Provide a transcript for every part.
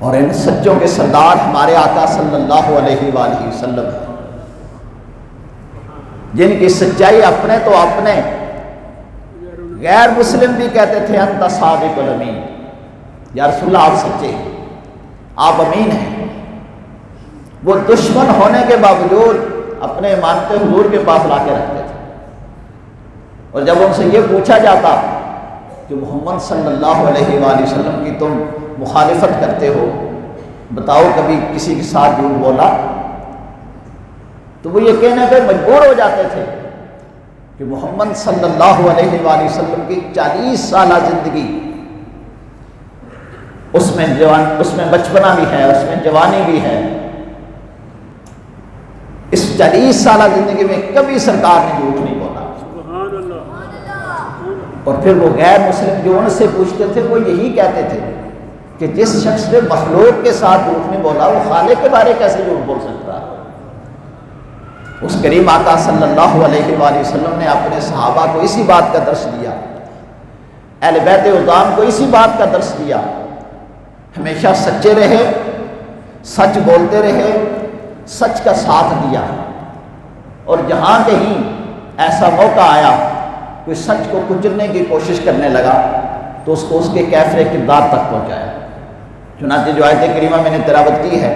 اور ان سچوں کے سردار ہمارے آقا صلی اللہ علیہ وآلہ وسلم ہیں، جن کی سچائی اپنے تو اپنے غیر مسلم بھی کہتے تھے انت صادق الامین، یا رسول اللہ آپ سچے ہیں، آپ امین ہیں۔ وہ دشمن ہونے کے باوجود اپنے مانتے حضور کے پاس لا کے رکھتے تھے، اور جب ان سے یہ پوچھا جاتا کہ محمد صلی اللہ علیہ وآلہ وسلم کی تم مخالفت کرتے ہو، بتاؤ کبھی کسی کے ساتھ جھوٹ بولا، تو وہ یہ کہنے پہ مجبور ہو جاتے تھے کہ محمد صلی اللہ علیہ وآلہ وسلم کی 40 سالہ زندگی، اس میں بچپنا بھی ہے، اس میں جوانی بھی ہے، اس 40 سالہ زندگی میں کبھی سرکار نے جھوٹ نہیں بولا۔ اور پھر وہ غیر مسلم جو ان سے پوچھتے تھے وہ یہی کہتے تھے کہ جس شخص نے مخلوق کے ساتھ جھوٹ نہیں بولا وہ خالق کے بارے کیسے جھوٹ بول سکتا ہے؟ اس کریم آقا صلی اللہ علیہ وآلہ وسلم نے اپنے صحابہ کو اسی بات کا درس دیا، اہل بیت عظام کو اسی بات کا درس دیا، ہمیشہ سچے رہے، سچ بولتے رہے، سچ کا ساتھ دیا، اور جہاں کہیں ایسا موقع آیا کوئی سچ کو کچلنے کی کوشش کرنے لگا تو اس کو اس کے کیفر کردار تک پہنچایا۔ چنانچہ جو آیت کریمہ میں نے تلاوت کی ہے،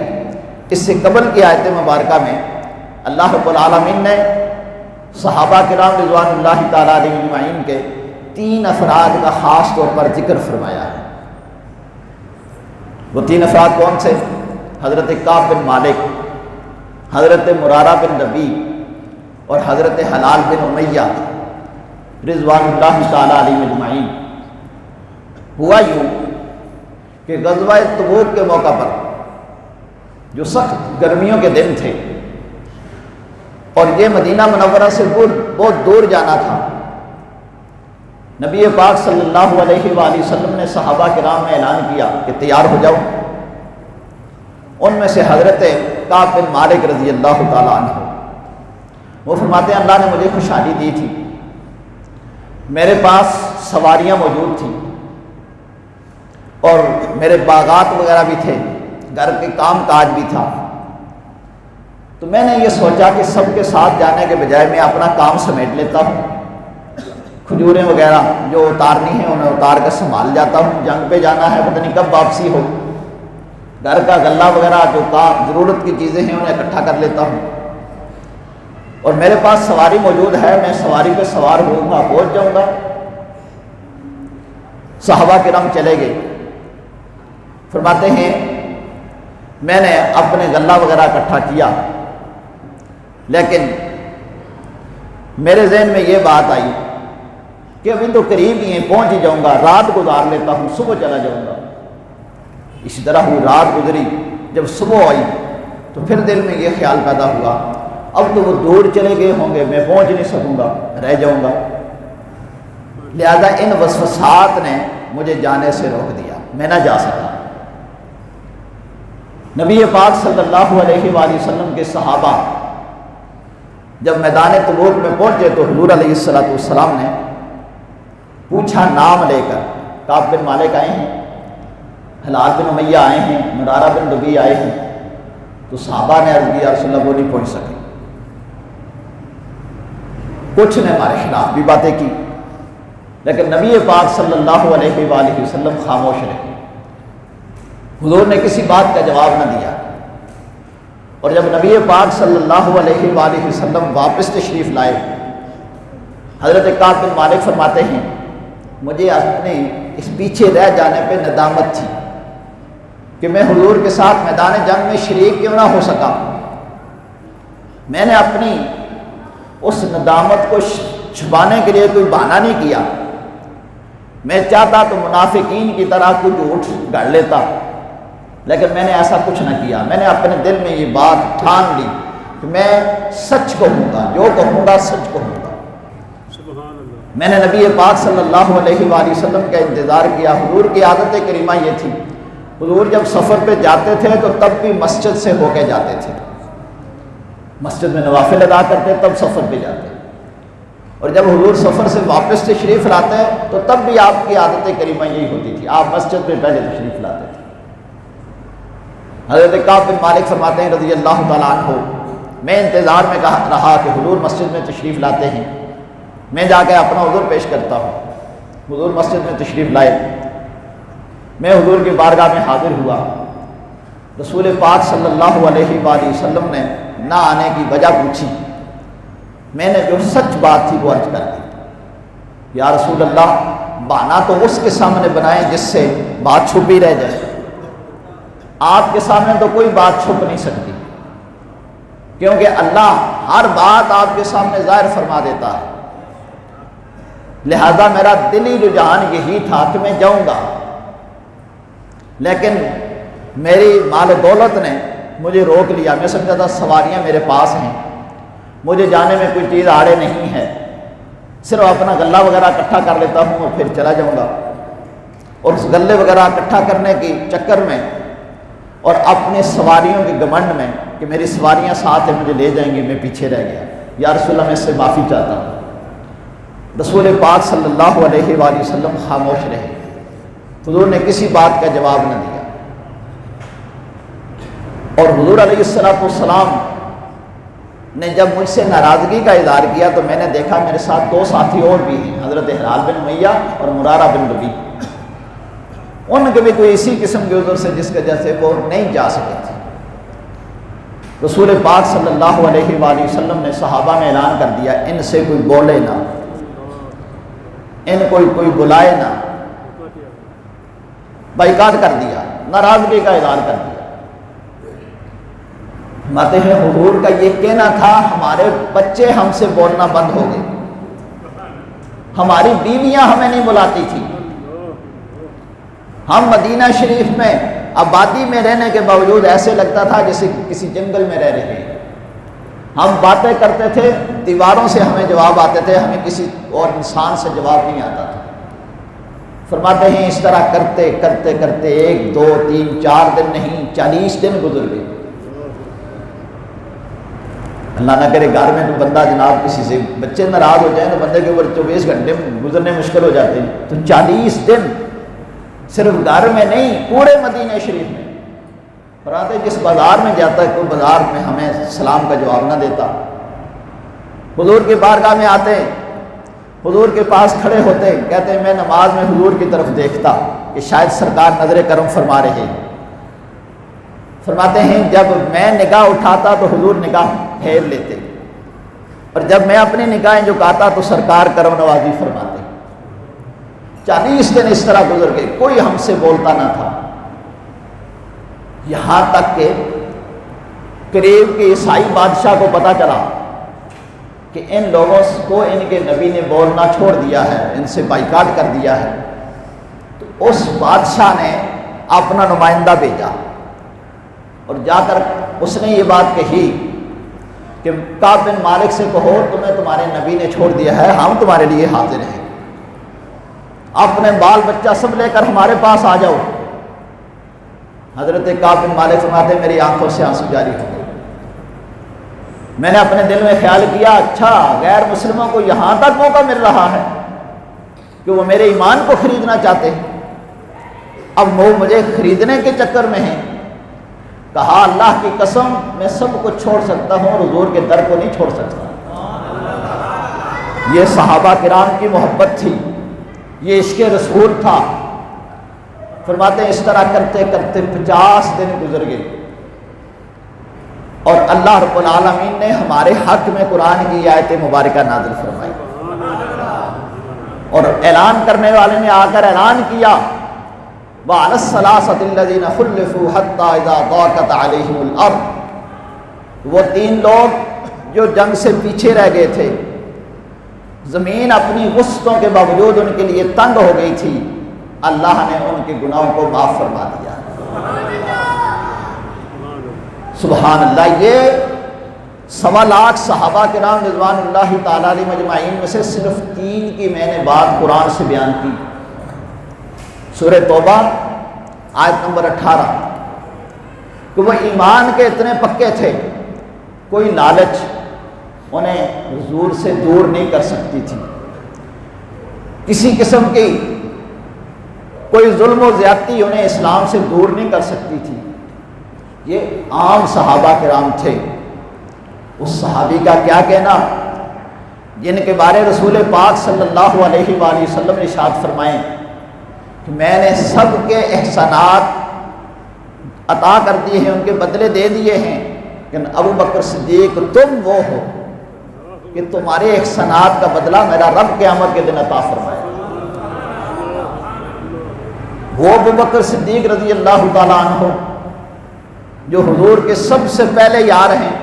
اس سے قبل کی آیت مبارکہ میں اللہ رب العالمین نے صحابہ کرام رضوان اللہ تعالیٰ علیہ اجمعین کے 3 افراد کا خاص طور پر ذکر فرمایا ہے۔ وہ 3 افراد کون سے؟ حضرت کعب بن مالک، حضرت مرارہ بن ربیع اور حضرت حلال بن امیہ رضوان اللہ تعالیٰ علیہ اجمعین۔ ہوا یوں کہ غزوہ تبوک کے موقع پر جو سخت گرمیوں کے دن تھے اور یہ مدینہ منورہ سے بہت دور جانا تھا، نبی پاک صلی اللہ علیہ وآلہ وسلم نے صحابہ کرام میں اعلان کیا کہ تیار ہو جاؤ۔ ان میں سے حضرت کعب بن مالک رضی اللہ تعالیٰ عنہ وہ فرماتے ہیں اللہ نے مجھے خوشحالی دی تھی، میرے پاس سواریاں موجود تھیں اور میرے باغات وغیرہ بھی تھے، گھر کے کام کاج بھی تھا، تو میں نے یہ سوچا کہ سب کے ساتھ جانے کے بجائے میں اپنا کام سمیٹ لیتا ہوں، کھجوریں وغیرہ جو اتارنی ہیں انہیں اتار کر سنبھال جاتا ہوں، جنگ پہ جانا ہے پتہ نہیں کب واپسی ہو، گھر کا غلہ وغیرہ جو ضرورت کی چیزیں ہیں انہیں اکٹھا کر لیتا ہوں، اور میرے پاس سواری موجود ہے، میں سواری پہ سوار ہوں گا، پہنچ جاؤں گا۔ صحابہ کرام چلے گئے، فرماتے ہیں میں نے اپنے غلہ وغیرہ اکٹھا کیا، لیکن میرے ذہن میں یہ بات آئی کہ ابھی تو قریب ہی ہیں، پہنچ ہی جاؤں گا، رات گزار لیتا ہوں، صبح چلا جاؤں گا۔ اسی طرح ہوئی، رات گزری، جب صبح آئی تو پھر دل میں یہ خیال پیدا ہوا اب تو وہ دور چلے گئے ہوں گے، میں پہنچ نہیں سکوں گا، رہ جاؤں گا، لہذا ان وسوسات نے مجھے جانے سے روک دیا، میں نہ جا سکا۔ نبی پاک صلی اللہ علیہ وآلہ وسلم کے صحابہ جب میدان تبوک میں پہنچے تو حضور علیہ الصلوۃ والسلام نے پوچھا نام لے کر، کعب بن مالک آئے ہیں، حلال بن امیہ آئے ہیں، مرارہ بن ربیع آئے ہیں، تو صحابہ نے عرض کیا رسول اللہ وہ نہیں پہنچ سکے۔ کچھ نے ہمارے خلاف بھی باتیں کی، لیکن نبی پاک صلی اللہ علیہ وآلہ وسلم خاموش رہے، حضور نے کسی بات کا جواب نہ دیا۔ اور جب نبی پاک صلی اللہ علیہ وآلہ وسلم واپس تشریف لائے، حضرت کعب بن مالک فرماتے ہیں مجھے اپنے اس پیچھے رہ جانے پہ ندامت تھی کہ میں حضور کے ساتھ میدان جنگ میں شریک کیوں نہ ہو سکا۔ میں نے اپنی اس ندامت کو چھپانے کے لیے کوئی بہانہ نہیں کیا، میں چاہتا تو منافقین کی طرح کچھ جھوٹ گڑھ لیتا، لیکن میں نے ایسا کچھ نہ کیا۔ میں نے اپنے دل میں یہ بات ٹھان لی کہ میں سچ کہوں گا، جو کہوں گا سچ کہوں گا۔ میں نے نبی پاک صلی اللہ علیہ وآلہ وسلم کا انتظار کیا۔ حضور کی عادت کریمہ یہ تھی، حضور جب سفر پہ جاتے تھے تو تب بھی مسجد سے ہو کے جاتے تھے، مسجد میں نوافل ادا کرتے تب سفر پہ جاتے، اور جب حضور سفر سے واپس تشریف لاتے تو تب بھی آپ کی عادت کریمہ یہی ہوتی تھی، آپ مسجد پہ پہلے تشریف لاتے تھے۔ حضرت کعب بن مالک فرماتے ہیں رضی اللہ تعالیٰ عنہ، میں انتظار میں رہا کہ حضور مسجد میں تشریف لاتے ہیں، میں جا کے اپنا عذر پیش کرتا ہوں۔ حضور مسجد میں تشریف لائے، میں حضور کی بارگاہ میں حاضر ہوا۔ رسول پاک صلی اللہ علیہ وآلہ وسلم نے نہ آنے کی وجہ پوچھی، میں نے جو سچ بات تھی وہ عرض کر دی۔ یا رسول اللہ، بہانہ تو اس کے سامنے بنائیں جس سے بات چھپی رہ جائے، آپ کے سامنے تو کوئی بات چھپ نہیں سکتی، کیونکہ اللہ ہر بات آپ کے سامنے ظاہر فرما دیتا ہے۔ لہذا میرا دلی رجحان یہی تھا کہ میں جاؤں گا، لیکن میری مال و دولت نے مجھے روک لیا۔ میں سمجھا تھا سواریاں میرے پاس ہیں، مجھے جانے میں کوئی چیز آڑے نہیں ہے، صرف اپنا غلہ وغیرہ اکٹھا کر لیتا ہوں اور پھر چلا جاؤں گا۔ اور اس غلے وغیرہ اکٹھا کرنے کی چکر میں اور اپنے سواریوں کے گھمنڈ میں کہ میری سواریاں ساتھ ہیں، مجھے لے جائیں گے، میں پیچھے رہ گیا۔ یا رسول اللہ، میں اس سے معافی چاہتا ہوں۔ رسول پاک صلی اللہ علیہ وآلہ وسلم خاموش رہے، حضور نے کسی بات کا جواب نہ دیا۔ اور حضور علیہ السلام نے جب مجھ سے ناراضگی کا اظہار کیا تو میں نے دیکھا میرے ساتھ دو ساتھی اور بھی ہیں، حضرت ہلال بن امیہ اور مرارہ بن ربیع، ان کے بھی کوئی اسی قسم کے عذر سے جس کی وجہ سے وہ نہیں جا سکے تھے۔ رسول پاک صلی اللہ علیہ وآلہ وسلم نے صحابہ میں اعلان کر دیا، ان سے کوئی بولے نہ، ان کوئی بلائے نہ، بائیکاٹ کر دیا، ناراضگی کا اظہار کر دیا۔ ماتے ہیں حضور کا یہ کہنا تھا، ہمارے بچے ہم سے بولنا بند ہو گئے، ہماری بیویاں ہمیں نہیں بلاتی تھی، ہم مدینہ شریف میں آبادی میں رہنے کے باوجود ایسے لگتا تھا جیسے کسی جنگل میں رہ رہے ہیں، ہم باتیں کرتے تھے دیواروں سے ہمیں جواب آتے تھے، ہمیں کسی اور انسان سے جواب نہیں آتا تھا۔ فرماتے ہیں اس طرح کرتے کرتے کرتے 1 2 3 4 دن نہیں 40 دن گزر گئے۔ اللہ نہ کرے گھر میں تو بندہ جناب کسی سے بچے ناراض ہو جائیں تو بندے کے اوپر 24 گھنٹے گزرنے مشکل ہو جاتے ہیں، تو 40 دن صرف گھر میں نہیں پورے مدینہ شریف میں۔ فرماتے جس بازار میں جاتا ہے کوئی بازار میں ہمیں سلام کا جواب نہ دیتا، حضور کی بارگاہ میں آتے، حضور کے پاس کھڑے ہوتے، کہتے ہیں میں نماز میں حضور کی طرف دیکھتا کہ شاید سرکار نظر کرم فرما رہے ہیں۔ فرماتے ہیں جب میں نگاہ اٹھاتا تو حضور نگاہ پھیر لیتے، اور جب میں اپنی نگاہیں جھکاتا تو سرکار کرم نوازی فرماتے۔ 40 دن اس طرح گزر گئے، کوئی ہم سے بولتا نہ تھا، یہاں تک کہ قریب کے عیسائی بادشاہ کو پتہ چلا کہ ان لوگوں کو ان کے نبی نے بولنا چھوڑ دیا ہے، ان سے بائیکاٹ کر دیا ہے، تو اس بادشاہ نے اپنا نمائندہ بھیجا اور جا کر اس نے یہ بات کہی کہ کعب بن مالک سے کہو تمہیں تمہارے نبی نے چھوڑ دیا ہے، ہم تمہارے لیے حاضر ہیں، اپنے بال بچہ سب لے کر ہمارے پاس آ جاؤ۔ حضرت کعب بن مالک فرماتے ہیں میری آنکھوں سے آنسو جاری ہو گئے، میں نے اپنے دل میں خیال کیا اچھا غیر مسلموں کو یہاں تک موقع مل رہا ہے کہ وہ میرے ایمان کو خریدنا چاہتے ہیں، اب وہ مجھے خریدنے کے چکر میں ہیں۔ کہا اللہ کی قسم میں سب کچھ چھوڑ سکتا ہوں اور حضور کے در کو نہیں چھوڑ سکتا۔ یہ صحابہ کرام کی محبت تھی، یہ عشق رسول تھا۔ فرماتے ہیں اس طرح کرتے کرتے 50 دن گزر گئے، اور اللہ رب العالمین نے ہمارے حق میں قرآن کی آیت مبارکہ نازل فرمائی، اور اعلان کرنے والے نے آ کر اعلان کیا وَعَلَى الثَّلَاثَةِ الَّذِينَ خُلِّفُوا حَتَّى إِذَا ضَاقَتْ عَلَيْهِمُ الْأَرْضُ، وہ 3 لوگ جو جنگ سے پیچھے رہ گئے تھے، زمین اپنی وسعتوں کے باوجود ان کے لیے تنگ ہو گئی تھی، اللہ نے ان کے گناہوں کو معاف فرما دیا۔ سبحان اللہ۔ یہ 1.25 لاکھ صحابہ کرام رضوان اللہ تعالیٰ علیہ مجمعین میں سے صرف 3 کی میں نے بات قرآن سے بیان کی۔ سورہ توبہ آیت نمبر 18 کہ وہ ایمان کے اتنے پکے تھے، کوئی لالچ انہیں حضور سے دور نہیں کر سکتی تھی، کسی قسم کی کوئی ظلم و زیادتی انہیں اسلام سے دور نہیں کر سکتی تھی۔ یہ عام صحابہ کرام تھے۔ اس صحابی کا کیا کہنا جن کے بارے رسول پاک صلی اللہ علیہ وآلہ وسلم نے ارشاد فرمائے کہ میں نے سب کے احسانات عطا کر دیے ہیں، ان کے بدلے دے دیے ہیں، لیکن ابو بکر صدیق تم وہ ہو کہ تمہارے احسانات کا بدلہ میرا رب قیامت کے دن عطا فرمائے۔ وہ ابو بکر صدیق رضی اللہ تعالیٰ عنہ جو حضور کے سب سے پہلے یار ہیں،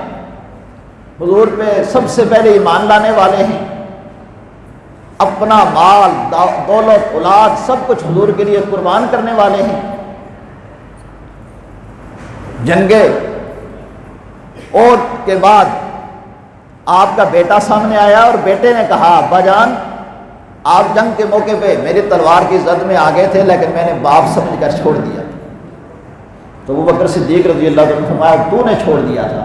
حضور پہ سب سے پہلے ایمان لانے والے ہیں، اپنا مال دولت اولاد سب کچھ حضور کے لیے قربان کرنے والے ہیں۔ جنگے اور کے بعد آپ کا بیٹا سامنے آیا اور بیٹے نے کہا ابا جان آپ جنگ کے موقع پہ میری تلوار کی زد میں آگے تھے لیکن میں نے باپ سمجھ کر چھوڑ دیا۔ تو ابو بکر صدیق رضی اللہ عنہ نے فرمایا تو نے چھوڑ دیا تھا،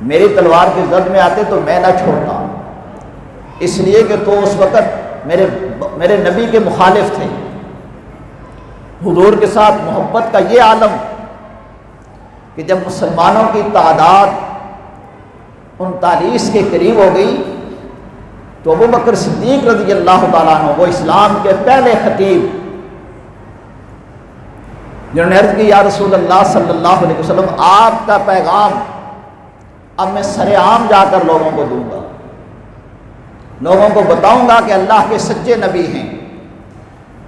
میری تلوار کی زد میں آتے تو میں نہ چھوڑتا، اس لیے کہ تو اس وقت میرے نبی کے مخالف تھے۔ حضور کے ساتھ محبت کا یہ عالم کہ جب مسلمانوں کی تعداد 39 کے قریب ہو گئی تو ابو بکر صدیق رضی اللہ تعالیٰ عنہ وہ اسلام کے پہلے خطیب جنہوں نے عرض کی یا رسول اللہ صلی اللہ علیہ وسلم آپ کا پیغام اب میں سر عام جا کر لوگوں کو دوں گا، لوگوں کو بتاؤں گا کہ اللہ کے سچے نبی ہیں،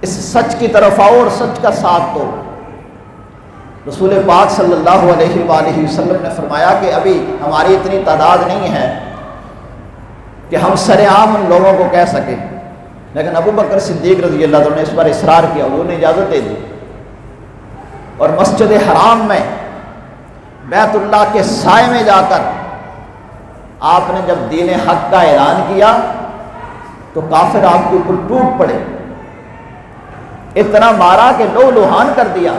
اس سچ کی طرف آؤ اور سچ کا ساتھ دو۔ رسول پاک صلی اللہ علیہ وآلہ وسلم نے فرمایا کہ ابھی ہماری اتنی تعداد نہیں ہے کہ ہم سر عام ان لوگوں کو کہہ سکیں، لیکن ابو بکر صدیق رضی اللہ عنہ نے اس پر اصرار کیا، وہ نے اجازت دے دی اور مسجد حرام میں بیت اللہ کے سائے میں جا کر آپ نے جب دین حق کا اعلان کیا تو کافر آپ کے اوپر ٹوٹ پڑے، اتنا مارا کہ لو لوہان کر دیا،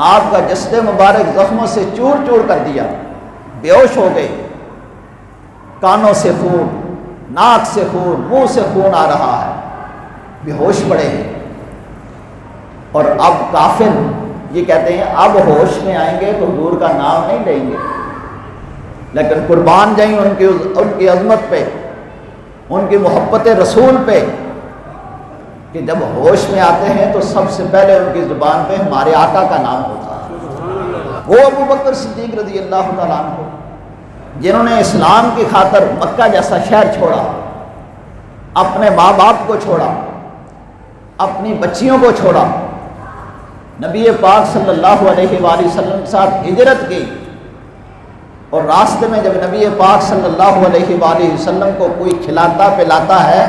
آپ کا جسد مبارک زخموں سے چور چور کر دیا، بے ہوش ہو گئے، کانوں سے خون، ناک سے خون، منہ سے خون آ رہا ہے، بے ہوش پڑے ہیں۔ اور اب کافر یہ کہتے ہیں اب ہوش میں آئیں گے تو حضور کا نام نہیں لیں گے، لیکن قربان جائیں ان کی عظمت پہ، ان کی محبت رسول پہ کہ جب ہوش میں آتے ہیں تو سب سے پہلے ان کی زبان پہ ہمارے آقا کا نام ہوتا ہے۔ وہ ابو بکر صدیق رضی اللہ تعالیٰ عنہ جنہوں نے اسلام کی خاطر مکہ جیسا شہر چھوڑا، اپنے ماں باپ کو چھوڑا، اپنی بچیوں کو چھوڑا، نبی پاک صلی اللہ علیہ وآلہ وسلم کے ساتھ ہجرت کی، اور راستے میں جب نبی پاک صلی اللہ علیہ وآلہ وسلم کو کوئی کھلاتا پلاتا ہے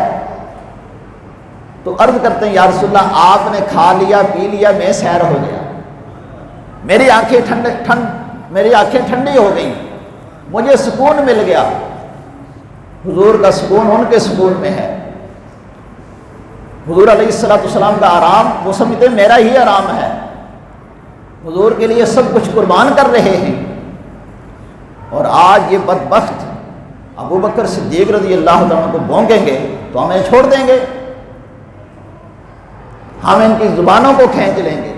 تو عرض کرتے ہیں یا رسول اللہ آپ نے کھا لیا پی لیا میں سیر ہو گیا، میری آنکھیں ٹھنڈی ہو گئی، مجھے سکون مل گیا۔ حضور کا سکون ان کے سکون میں ہے، حضور علیہ السلام کا آرام وہ سمجھتے میرا ہی آرام ہے، حضور کے لیے سب کچھ قربان کر رہے ہیں۔ اور آج یہ بدبخت ابو بکر صدیق رضی اللہ عنہ کو بھونکیں گے تو ہمیں چھوڑ دیں گے، ہم ان کی زبانوں کو کھینچ لیں گے۔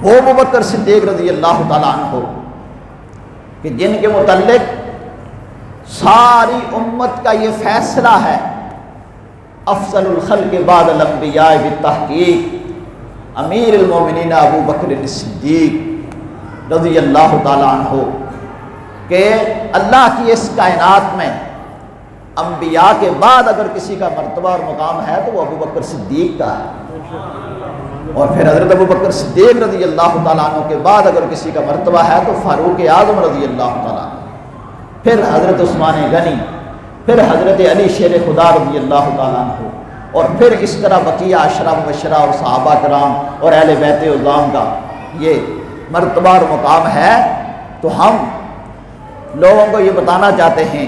وہ ابو بکر صدیق رضی اللہ تعالیٰ عنہ کہ جن کے متعلق ساری امت کا یہ فیصلہ ہے افضل الخلق بعد الانبیاء بالتحقیق امیر المومنین ابو بکر صدیق رضی اللہ تعالیٰ عنہ کہ اللہ کی اس کائنات میں انبیاء کے بعد اگر کسی کا مرتبہ اور مقام ہے تو وہ ابو بکر صدیق کا ہے، اور پھر حضرت ابو بکر صدیق رضی اللہ تعالیٰ عنہ کے بعد اگر کسی کا مرتبہ ہے تو فاروق اعظم رضی اللہ تعالیٰ عنہ، پھر حضرت عثمان غنی، پھر حضرت علی شیر خدا رضی اللہ تعالیٰ عنہ، اور پھر اس طرح بقیہ عشرہ مبشرہ اور صحابہ کرام اور اہل بیت عظام کا یہ مرتبہ اور مقام ہے۔ تو ہم لوگوں کو یہ بتانا چاہتے ہیں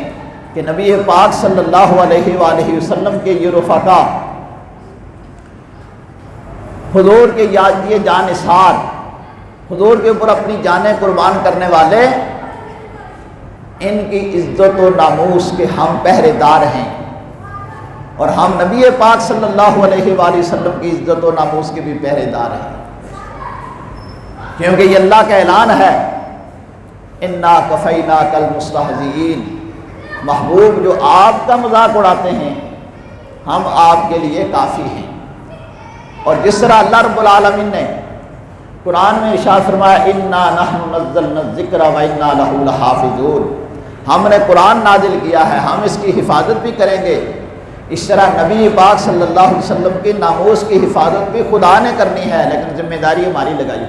کہ نبی پاک صلی اللہ علیہ وآلہ وسلم کے یہ رفقا، حضور کے یہ جانثار، حضور کے اوپر اپنی جانیں قربان کرنے والے، ان کی عزت و ناموس کے ہم پہرے دار ہیں، اور ہم نبی پاک صلی اللہ علیہ وآلہ وسلم کی عزت و ناموس کے بھی پہرے دار ہیں۔ کیونکہ یہ اللہ کا اعلان ہے، انا کفیناک المستہزئین، محبوب جو آپ کا مذاق اڑاتے ہیں ہم آپ کے لیے کافی ہیں۔ اور جس طرح اللہ رب العالمین نے قرآن میں ارشاد فرمایا انا نحن نزلنا الذکر و انا لہ لحافظون، ہم نے قرآن نازل کیا ہے، ہم اس کی حفاظت بھی کریں گے۔ اس طرح نبی پاک صلی اللہ علیہ وسلم کی ناموس کی حفاظت بھی خدا نے کرنی ہے، لیکن ذمہ داری ہماری لگائی۔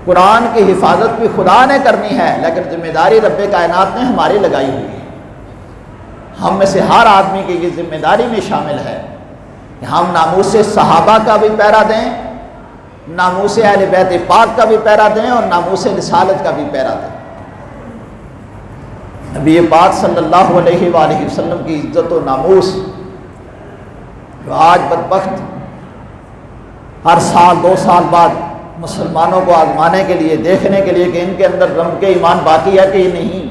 قرآن کی حفاظت بھی خدا نے کرنی ہے، لیکن ذمہ داری رب کائنات نے ہماری لگائی ہوئی ہے۔ ہم میں سے ہر آدمی کی یہ ذمہ داری میں شامل ہے کہ ہم ناموس صحابہ کا بھی پیرا دیں، ناموس اہل بیت پاک کا بھی پیرا دیں، اور ناموس رسالت کا بھی پیرا دیں۔ نبی پاک صلی اللہ علیہ وآلہ وسلم کی عزت و ناموس جو آج بدبخت ہر سال 2 سال بعد مسلمانوں کو آزمانے کے لیے، دیکھنے کے لیے کہ ان کے اندر رمق ایمان باقی ہے کہ نہیں،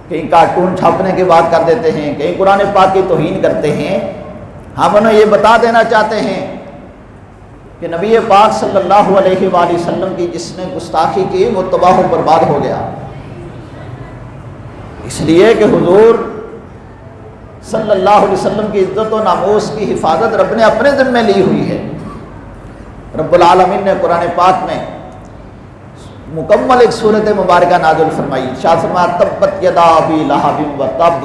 کہیں کارٹون چھاپنے کی بات کر دیتے ہیں، کہیں قرآن پاک کی توہین کرتے ہیں، ہم انہیں یہ بتا دینا چاہتے ہیں کہ نبی پاک صلی اللہ علیہ وآلہ وسلم کی جس نے گستاخی کی وہ تباہ و برباد ہو گیا، اس لیے کہ حضور صلی اللہ علیہ وسلم کی عزت و ناموس کی حفاظت رب نے اپنے ذمہ لی ہوئی ہے۔ رب العالمین نے قرآن پاک میں مکمل ایک صورت مبارکہ نازل فرمائی، ارشاد فرمایا تبت یدا ابی لہب وتب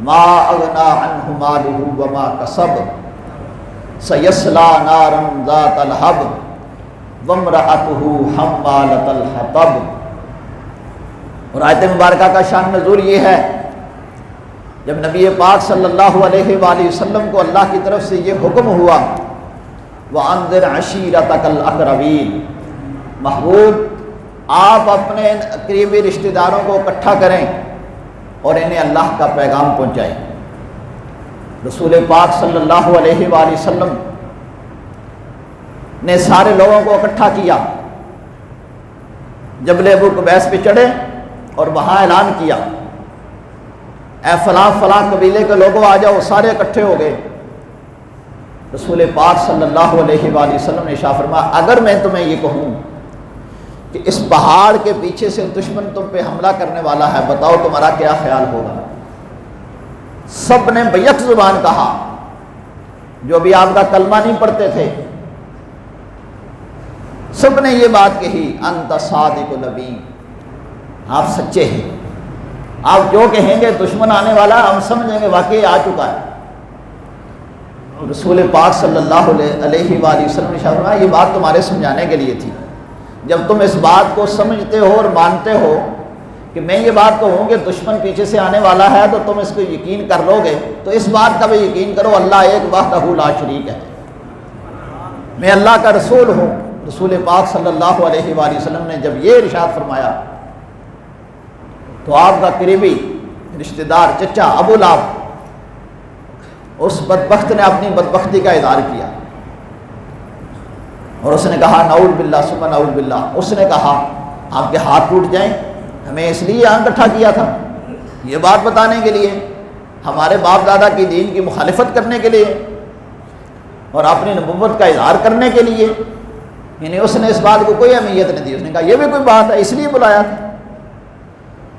ما اغنی عنہ مالہ وما کسب سیصلی نارا ذات لہب وامرأتہ حمالۃ الحطب۔ اور آیت مبارکہ کا شان نزول یہ ہے، جب نبی پاک صلی اللہ علیہ وآلہ وسلم کو اللہ کی طرف سے یہ حکم ہوا وَأَنذِرْ عَشِيرَتَكَ الْأَقْرَبِينَ، محبوب آپ اپنے قریبی رشتہ داروں کو اکٹھا کریں اور انہیں اللہ کا پیغام پہنچائیں۔ رسول پاک صلی اللہ علیہ وآلہ وسلم نے سارے لوگوں کو اکٹھا کیا، جبل ابو قبیس پہ چڑھے اور وہاں اعلان کیا اے فلاں فلاں قبیلے کے لوگوں آ جاؤ، سارے اکٹھے ہو گئے۔ رسول پاک صلی اللہ علیہ وآلہ وسلم نے ارشاد فرمایا اگر میں تمہیں یہ کہوں کہ اس پہاڑ کے پیچھے سے دشمن تم پہ حملہ کرنے والا ہے، بتاؤ تمہارا کیا خیال ہوگا؟ سب نے بیک زبان کہا، جو بھی آپ کا کلمہ نہیں پڑھتے تھے سب نے یہ بات کہی انت صادق نبی، آپ سچے ہیں، آپ جو کہیں گے دشمن آنے والا ہم سمجھیں گے واقعی آ چکا ہے۔ رسول پاک صلی اللہ علیہ وآلہ وسلم نے فرمایا یہ بات تمہارے سمجھانے کے لیے تھی، جب تم اس بات کو سمجھتے ہو اور مانتے ہو کہ میں یہ بات کہوں کہ دشمن پیچھے سے آنے والا ہے تو تم اس کو یقین کر لو گے، تو اس بات کا بھی یقین کرو اللہ ایک وحدہ لا شریک ہے، میں اللہ کا رسول ہوں۔ رسول پاک صلی اللہ علیہ وآلہ وسلم نے جب یہ ارشاد فرمایا تو آپ کا قریبی رشتہ دار چچا ابو لہب اس بدبخت نے اپنی بدبختی کا اظہار کیا اور اس نے کہا نعوذ باللہ ثم نعوذ باللہ، اس نے کہا آپ کے ہاتھ ٹوٹ جائیں، ہمیں اس لیے یہاں اکٹھا کیا تھا یہ بات بتانے کے لیے، ہمارے باپ دادا کی دین کی مخالفت کرنے کے لیے اور اپنی نبوت کا اظہار کرنے کے لیے، یعنی اس نے اس بات کو کوئی اہمیت نہیں دی، اس نے کہا یہ بھی کوئی بات ہے اس لیے بلایا تھا۔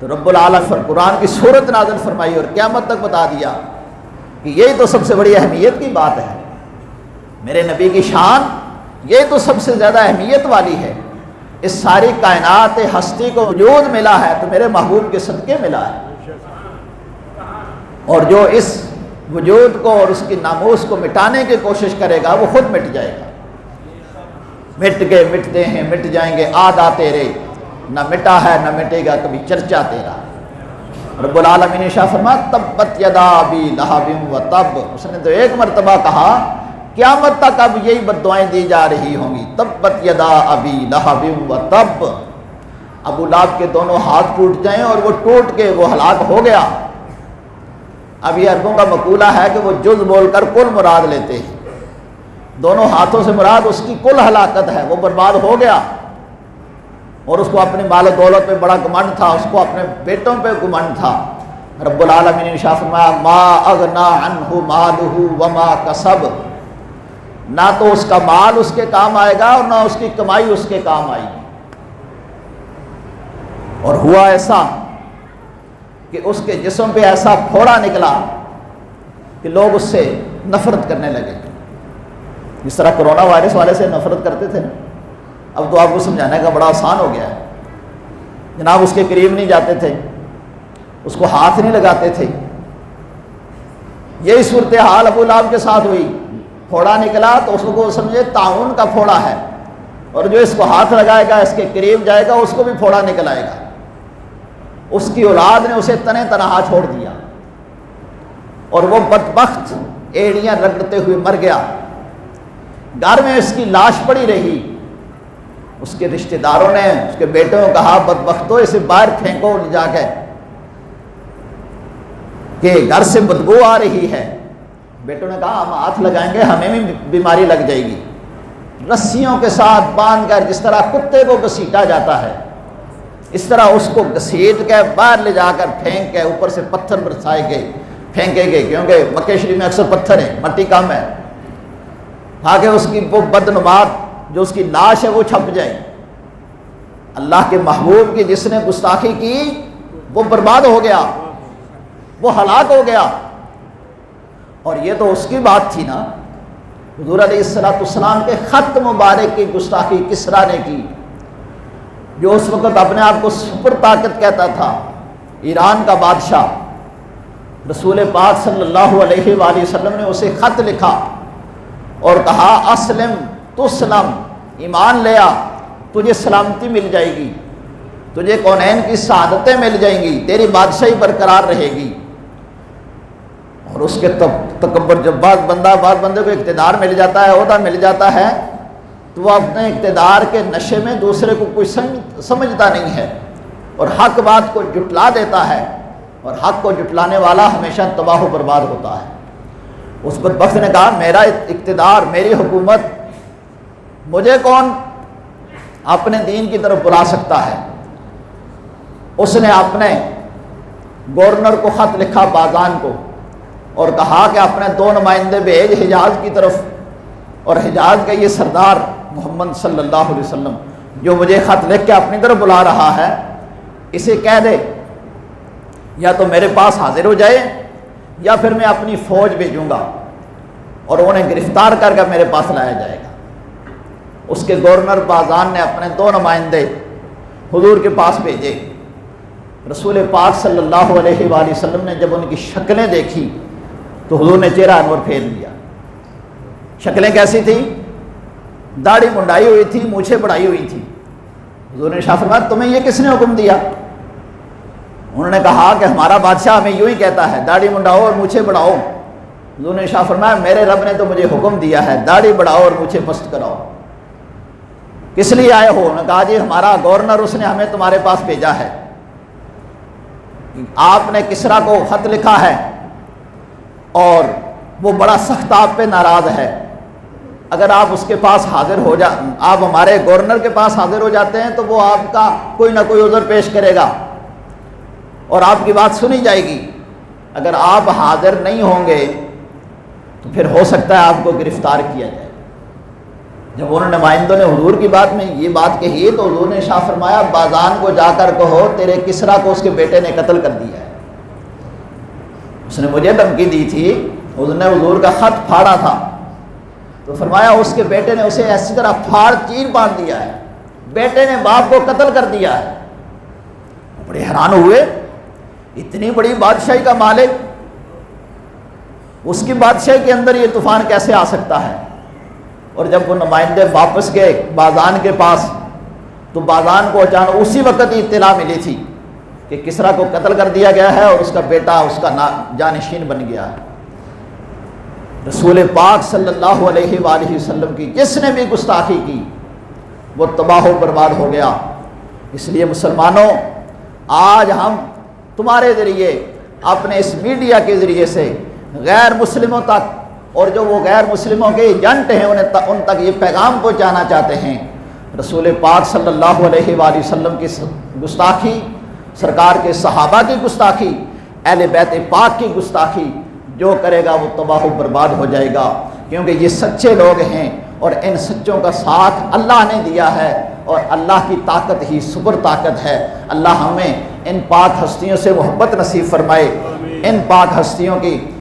تو رب العالمین قرآن کی صورت نازل فرمائی اور قیامت تک بتا دیا کہ یہی تو سب سے بڑی اہمیت کی بات ہے، میرے نبی کی شان یہ تو سب سے زیادہ اہمیت والی ہے، اس ساری کائنات ہستی کو وجود ملا ہے تو میرے محبوب کے صدقے ملا ہے، اور جو اس وجود کو اور اس کی ناموس کو مٹانے کی کوشش کرے گا وہ خود مٹ جائے گا۔ مٹ گئے مٹتے ہیں مٹ جائیں گے آدھا تیرے، نہ مٹا ہے نہ مٹے گا کبھی چرچا تیرا۔ رب العالمین نے شاہ فرمایا تبت یدا ابی لہب وتب، اس نے تو ایک مرتبہ کہا قیامت تک اب یہی بد دعائیں دی جا رہی ہوں گی، تبت یدا ابی لہب وتب، ابو لہب کے دونوں ہاتھ ٹوٹ جائیں اور وہ ٹوٹ کے وہ ہلاک ہو گیا۔ اب یہ عربوں کا مقولہ ہے کہ وہ جز بول کر کل مراد لیتے ہیں، دونوں ہاتھوں سے مراد اس کی کل ہلاکت ہے، وہ برباد ہو گیا، اور اس کو اپنے مال و دولت پہ بڑا گمنڈ تھا، اس کو اپنے بیٹوں پہ گمنڈ تھا۔ رب العالمین نے ارشاد فرمایا ما اغنا عنہ مالہ وما کسب، نہ تو اس کا مال اس کے کام آئے گا اور نہ اس کی کمائی اس کے کام آئے گی۔ اور ہوا ایسا کہ اس کے جسم پہ ایسا پھوڑا نکلا کہ لوگ اس سے نفرت کرنے لگے، جس طرح کرونا وائرس والے سے نفرت کرتے تھے۔ اب تو آپ کو سمجھانے کا بڑا آسان ہو گیا ہے، جناب اس کے قریب نہیں جاتے تھے، اس کو ہاتھ نہیں لگاتے تھے۔ یہی صورتحال ابو لہب کے ساتھ ہوئی، پھوڑا نکلا تو اس کو سمجھے طاعون کا پھوڑا ہے، اور جو اس کو ہاتھ لگائے گا، اس کے قریب جائے گا، اس کو بھی پھوڑا نکل آئے گا۔ اس کی اولاد نے اسے تنے تنہا چھوڑ دیا، اور وہ بدبخت ایڑیاں رگڑتے ہوئے مر گیا۔ گھر میں اس کی لاش پڑی رہی۔ اس کے رشتہ داروں نے اس کے بیٹوں کو کہا بدبختو اسے باہر پھینکو لے جا کے، کہ گھر سے بدبو آ رہی ہے۔ بیٹوں نے کہا ہم ہاتھ لگائیں گے ہمیں بھی بیماری لگ جائے گی۔ رسیوں کے ساتھ باندھ کر جس طرح کتے کو گھسیٹا جاتا ہے، اس طرح اس کو گھسیٹ کے باہر لے جا کر پھینک کے اوپر سے پتھر برسائے گئے، پھینکے گئے، کیونکہ مکہ شریف میں اکثر پتھر ہے، مٹی کم ہے، تاکہ اس کی وہ بدنمات جو اس کی لاش ہے وہ چھپ جائے۔ اللہ کے محبوب کی جس نے گستاخی کی وہ برباد ہو گیا، وہ ہلاک ہو گیا۔ اور یہ تو اس کی بات تھی نا، حضور علیہ السلام کے خط مبارک کی گستاخی کسریٰ نے کی، جو اس وقت اپنے آپ کو سپر طاقت کہتا تھا، ایران کا بادشاہ۔ رسول پاک صلی اللہ علیہ وآلہ وسلم نے اسے خط لکھا اور کہا اسلم تسلم، ایمان لے آ، تجھے سلامتی مل جائے گی، تجھے کونین کی سعادتیں مل جائیں گی، تیری بادشاہی برقرار رہے گی۔ اور اس کے تکبر، جب بعض بندے کو اقتدار مل جاتا ہے، عہدہ مل جاتا ہے، تو وہ اپنے اقتدار کے نشے میں دوسرے کو کوئی سمجھتا نہیں ہے اور حق بات کو جھٹلا دیتا ہے، اور حق کو جھٹلانے والا ہمیشہ تباہ و برباد ہوتا ہے۔ اس بدبخت نے کہا میرا اقتدار، میری حکومت، مجھے کون اپنے دین کی طرف بلا سکتا ہے۔ اس نے اپنے گورنر کو خط لکھا بازان کو اور کہا کہ اپنے 2 نمائندے بھیج حجاز کی طرف، اور حجاز کا یہ سردار محمد صلی اللہ علیہ وسلم جو مجھے خط لکھ کے اپنی طرف بلا رہا ہے، اسے کہہ دے یا تو میرے پاس حاضر ہو جائے یا پھر میں اپنی فوج بھیجوں گا اور انہیں گرفتار کر کے میرے پاس لایا جائے گا۔ اس کے گورنر بازان نے اپنے 2 نمائندے حضور کے پاس بھیجے۔ رسول پاک صلی اللہ علیہ وآلہ وسلم نے جب ان کی شکلیں دیکھی تو حضور نے چہرہ انور پھیر لیا۔ شکلیں کیسی تھیں؟ داڑھی منڈائی ہوئی تھی، مونچھیں بڑھائی ہوئی تھی۔ حضور نے ارشاد فرمایا تمہیں یہ کس نے حکم دیا؟ انہوں نے کہا کہ ہمارا بادشاہ ہمیں یوں ہی کہتا ہے داڑھی منڈاؤ اور مونچھیں بڑھاؤ۔ حضور نے ارشاد فرمایا میرے رب نے تو مجھے حکم دیا ہے داڑھی بڑھاؤ اور مونچھیں پست کراؤ۔ کس لیے آئے ہو؟ انہوں نے کہا جی ہمارا گورنر اس نے ہمیں تمہارے پاس بھیجا ہے، آپ نے کسریٰ کو خط لکھا ہے اور وہ بڑا سخت آپ پہ ناراض ہے، اگر آپ اس کے پاس حاضر ہو آپ ہمارے گورنر کے پاس حاضر ہو جاتے ہیں تو وہ آپ کا کوئی نہ کوئی عذر پیش کرے گا اور آپ کی بات سنی جائے گی۔ اگر آپ حاضر نہیں ہوں گے تو پھر ہو سکتا ہے آپ کو گرفتار کیا جائے۔ جب انہوں نے نمائندوں نے حضور کی بات میں یہ بات کہی تو حضور نے ارشاد فرمایا بازان کو جا کر کہو تیرے کسریٰ کو اس کے بیٹے نے قتل کر دیا ہے۔ اس نے مجھے دھمکی دی تھی، اس نے حضور کا خط پھاڑا تھا تو فرمایا اس کے بیٹے نے اسے ایسی طرح پھاڑ چیر پاڑ دیا ہے، بیٹے نے باپ کو قتل کر دیا ہے۔ بڑے حیران ہوئے، اتنی بڑی بادشاہی کا مالک، اس کی بادشاہی کے اندر یہ طوفان کیسے آ سکتا ہے؟ اور جب وہ نمائندے واپس گئے بازان کے پاس تو بازان کو اچانک اسی وقت ہی اطلاع ملی تھی کہ کسریٰ کو قتل کر دیا گیا ہے اور اس کا بیٹا اس کا جانشین بن گیا ہے۔ رسول پاک صلی اللہ علیہ وآلہ وسلم کی جس نے بھی گستاخی کی وہ تباہ و برباد ہو گیا۔ اس لیے مسلمانوں، آج ہم تمہارے ذریعے اپنے اس میڈیا کے ذریعے سے غیر مسلموں تک اور جو وہ غیر مسلموں کے ایجنٹ ہیں ان تک یہ پیغام پہنچانا چاہتے ہیں، رسول پاک صلی اللہ علیہ وآلہ وسلم کی گستاخی، سرکار کے صحابہ کی گستاخی، اہل بیت پاک کی گستاخی جو کرے گا وہ تباہ و برباد ہو جائے گا۔ کیونکہ یہ سچے لوگ ہیں اور ان سچوں کا ساتھ اللہ نے دیا ہے، اور اللہ کی طاقت ہی سپر طاقت ہے۔ اللہ ہمیں ان پاک ہستیوں سے محبت نصیب فرمائے، ان پاک ہستیوں کی